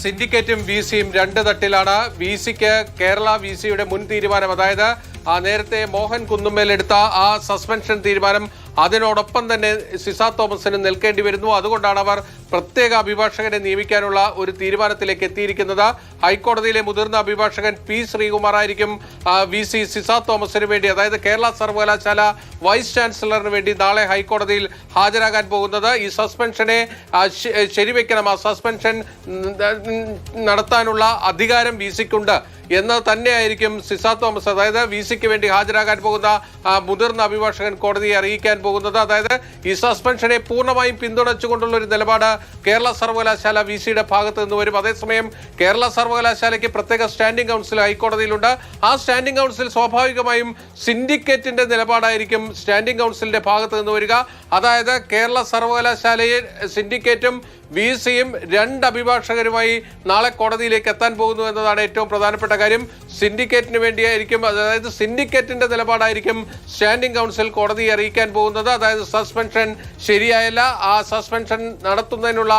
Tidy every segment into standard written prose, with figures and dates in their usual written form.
സിൻഡിക്കേറ്റും V സിയും രണ്ട് തട്ടിലാണ്. V സിക്ക് കേരള വി സിയുടെ മുൻ തീരുമാനം, അതായത് നേരത്തെ മോഹൻ കുന്നുമ്മേൽ എടുത്ത ആ സസ്പെൻഷൻ തീരുമാനം, അതിനോടൊപ്പം തന്നെ സിസ തോമസിന് നിൽക്കേണ്ടി വരുന്നു. അതുകൊണ്ടാണ് അവർ പ്രത്യേക അഭിഭാഷകനെ നിയമിക്കാനുള്ള ഒരു തീരുമാനത്തിലേക്ക് എത്തിയിരിക്കുന്നത്. ഹൈക്കോടതിയിലെ മുതിർന്ന അഭിഭാഷകൻ പി ശ്രീകുമാർ ആയിരിക്കും വി സി സിസ തോമസിന് വേണ്ടി, അതായത് കേരള സർവകലാശാല വൈസ് ചാൻസലറിന് വേണ്ടി നാളെ ഹൈക്കോടതിയിൽ ഹാജരാകാൻ പോകുന്നത്. ഈ സസ്പെൻഷനെ ശരിവെക്കണം, ആ സസ്പെൻഷൻ നടത്താനുള്ള അധികാരം വി സിക്കുണ്ട് എന്ന് തന്നെയായിരിക്കും സിസ തോമസ്, അതായത് വി സിക്ക് വേണ്ടി ഹാജരാകാൻ പോകുന്ന മുതിർന്ന അഭിഭാഷകൻ കോടതിയെ അറിയിക്കാൻ പോകുന്നത്. അതായത് ഈ സസ്പെൻഷനെ പൂർണ്ണമായും പിന്തുണച്ചുകൊണ്ടുള്ള ഒരു നിലപാട് കേരള സർവകലാശാല വി സിയുടെ ഭാഗത്ത് നിന്ന് വരും. അതേസമയം കേരള സർവകലാശാലയ്ക്ക് പ്രത്യേക സ്റ്റാൻഡിംഗ് കൗൺസിൽ ഹൈക്കോടതിയിലുണ്ട്. ആ സ്റ്റാൻഡിംഗ് കൗൺസിൽ സ്വാഭാവികമായും സിൻഡിക്കേറ്റിന്റെ നിലപാടായിരിക്കും സ്റ്റാൻഡിംഗ് കൗൺസിലിന്റെ ഭാഗത്ത് നിന്ന് വരിക. അതായത് കേരള സർവകലാശാലയെ സിൻഡിക്കേറ്റും വി സിയും രണ്ട് അഭിഭാഷകരുമായി നാളെ കോടതിയിലേക്ക് എത്താൻ പോകുന്നു എന്നതാണ് ഏറ്റവും പ്രധാനപ്പെട്ട കാര്യം. സിൻഡിക്കേറ്റിന് വേണ്ടിയായിരിക്കും, അതായത് സിൻഡിക്കേറ്റിന്റെ നിലപാടായിരിക്കും സ്റ്റാൻഡിംഗ് കൗൺസിൽ കോടതിയെ അറിയിക്കാൻ പോകുന്നത്. അതായത് സസ്പെൻഷൻ ശരിയായല്ല, ആ സസ്പെൻഷൻ നടത്തുന്നതിനുള്ള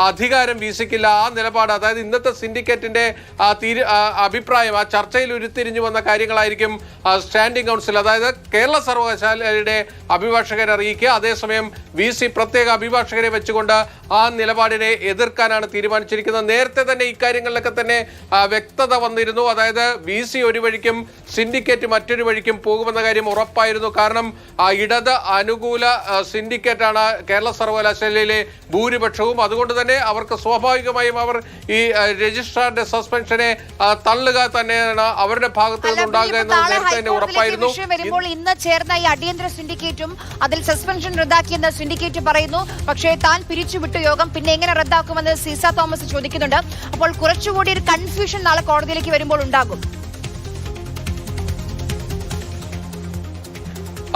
അധികാരം വി സിക്കില്ല, ആ നിലപാട്, അതായത് ഇന്നത്തെ സിൻഡിക്കേറ്റിന്റെ അഭിപ്രായം, ആ ചർച്ചയിൽ ഉരുത്തിരിഞ്ഞു വന്ന കാര്യങ്ങളായിരിക്കും സ്റ്റാൻഡിംഗ് കൗൺസിൽ, അതായത് കേരള സർവകലാശാലയുടെ അഭിഭാഷകരെ അറിയിക്കുക. അതേസമയം വി സി പ്രത്യേക അഭിഭാഷകരെ വെച്ചുകൊണ്ട് ആ നിലപാടിനെ എതിർക്കാനാണ് തീരുമാനിച്ചിരിക്കുന്നത്. നേരത്തെ തന്നെ ഇക്കാര്യങ്ങളിലൊക്കെ തന്നെ വ്യക്തത വന്നിരുന്നു. അതായത് വി സി ഒരു വഴിക്കും സിൻഡിക്കേറ്റ് മറ്റൊരു വഴിക്കും പോകുമെന്ന കാര്യം ഉറപ്പായിരുന്നു. കാരണം ഇടത് അനുകൂല സിൻഡിക്കേറ്റാണ് കേരള സർവകലാശാലയിലെ ഭൂരിപക്ഷവും. അതുകൊണ്ട് തന്നെ അവർക്ക് സ്വാഭാവികമായും അവർ ഈ രജിസ്ട്രാറിന്റെ സസ്പെൻഷനെ തള്ളുക തന്നെയാണ് അവരുടെ ഭാഗത്ത് നിന്നുണ്ടാകുക എന്നത് നേരത്തെ തന്നെ ഉറപ്പായിരുന്നു. ഇന്ന് ചേർന്ന ഈ അടിയന്തര സിൻഡിക്കേറ്റും അതിൽ സസ്പെൻഷൻ റദ്ദാക്കിയെന്ന് സിൻഡിക്കേറ്റ് പറയുന്നു. പക്ഷേ താൻ പിരിച്ചുവിട്ടു യോഗം പിന്നെ എങ്ങനെ റദ്ദാക്കുമെന്ന് സിസ തോമസ് ചോദിക്കുന്നുണ്ട്. അപ്പോൾ കുറച്ചുകൂടി ഒരു കൺഫ്യൂഷൻ നാളെ കോടതിയിലേക്ക് വരുമ്പോൾ ഉണ്ടാകും.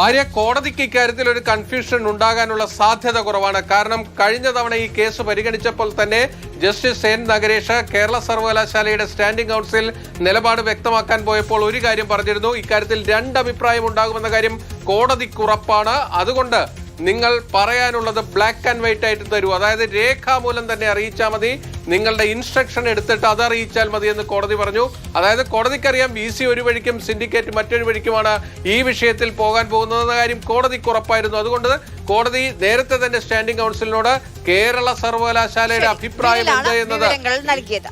ആര്യ, കോടതിക്ക് ഇക്കാര്യത്തിൽ ഒരു കൺഫ്യൂഷൻ ഉണ്ടാകാനുള്ള സാധ്യത കുറവാണ്. കാരണം കഴിഞ്ഞ തവണ ഈ കേസ് പരിഗണിച്ചപ്പോൾ തന്നെ ജസ്റ്റിസ് എൻ നഗരേഷ് കേരള സർവകലാശാലയുടെ സ്റ്റാൻഡിംഗ് കൗൺസിൽ നിലപാട് വ്യക്തമാക്കാൻ പോയപ്പോൾ ഒരു കാര്യം പറഞ്ഞിരുന്നു, ഇക്കാര്യത്തിൽ രണ്ട് അഭിപ്രായം ഉണ്ടാകുമെന്ന കാര്യം കോടതിക്ക് ഉറപ്പാണ്. അതുകൊണ്ട് നിങ്ങൾ പറയാനുള്ളത് ബ്ലാക്ക് ആൻഡ് വൈറ്റ് ആയിട്ട് തരൂ, അതായത് രേഖാമൂലം തന്നെ അറിയിച്ചാൽ മതി, നിങ്ങളുടെ ഇൻസ്ട്രക്ഷൻ എടുത്തിട്ട് അത് അറിയിച്ചാൽ മതി എന്ന് കോടതി പറഞ്ഞു. അതായത് കോടതിക്കറിയാം വി സി ഒരു വഴിക്കും സിൻഡിക്കേറ്റ് മറ്റൊരു വഴിക്കുമാണ് ഈ വിഷയത്തിൽ പോകാൻ പോകുന്നതെന്ന കാര്യം കോടതിക്ക് ഉറപ്പായിരുന്നു. അതുകൊണ്ട് കോടതി നേരത്തെ തന്നെ സ്റ്റാൻഡിംഗ് കൗൺസിലിനോട് കേരള സർവകലാശാലയുടെ അഭിപ്രായം എന്ത് എന്നത് നൽകിയത്.